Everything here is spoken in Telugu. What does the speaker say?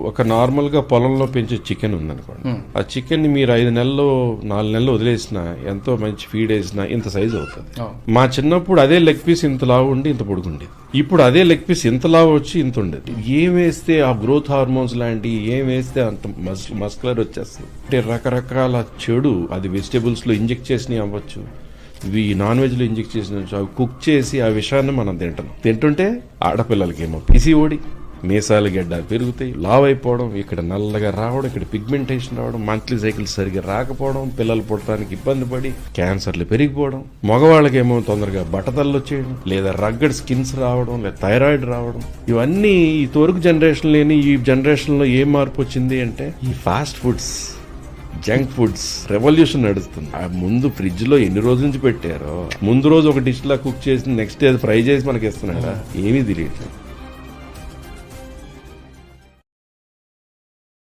ఒక నార్మల్ గా పొలంలో పెంచే చికెన్ ఉందనుకోండి, ఆ చికెన్ ని మీరు 5 నెలలు 4 నెలలు వదిలేసినా, ఎంతో మంచి ఫీడ్ వేసినా ఇంత సైజ్ అవుతుంది. మా చిన్నప్పుడు అదే లెగ్ పీస్ ఇంత లావు ఉండి ఇంత పొడుగుండేది. ఇప్పుడు అదే లెగ్ పీస్ ఇంత లావు వచ్చి ఇంత ఉండేది. ఏం వేస్తే ఆ గ్రోత్ హార్మోన్స్ లాంటి ఏం వేస్తే అంత మస్కులర్ వచ్చేస్తుంది. అంటే రకరకాల చెడు, అది వెజిటేబుల్స్ లో ఇంజెక్ట్ చేసినవి అవ్వచ్చు, ఇవి నాన్ వెజ్ లో ఇంజెక్ట్ చేసిన అవి కుక్ చేసి ఆ విషయాన్ని మనం తింటుంటే ఆడపిల్లలకేమో పిసిఓడి, మీసాలు గడ్డ పెరుగుతాయి, లావ్ అయిపోవడం, ఇక్కడ నల్లగా రావడం, ఇక్కడ పిగ్మెంటేషన్ రావడం, మంత్లీ సైకిల్ సరిగ్గా రాకపోవడం, పిల్లలు పుట్టడానికి ఇబ్బంది పడి క్యాన్సర్లు పెరిగిపోవడం, మగవాళ్ళకేమో తొందరగా బట్టతల్లు వచ్చేయడం, లేదా రగ్గడ్ స్కిన్స్ రావడం, లేదా థైరాయిడ్ రావడం. ఇవన్నీ ఈ తొరుగు జనరేషన్ లేని ఈ జనరేషన్ లో ఏం మార్పు వచ్చింది అంటే ఈ fast foods, junk foods revolution నడుస్తుంది. ముందు ఫ్రిడ్జ్ లో ఎన్ని రోజుల నుంచి పెట్టారో, ముందు రోజు ఒక డిష్ లా కుక్ చేసి నెక్స్ట్ డే ఫ్రై చేసి మనకి ఇస్తున్నాడా, ఏమీ తెలియదు.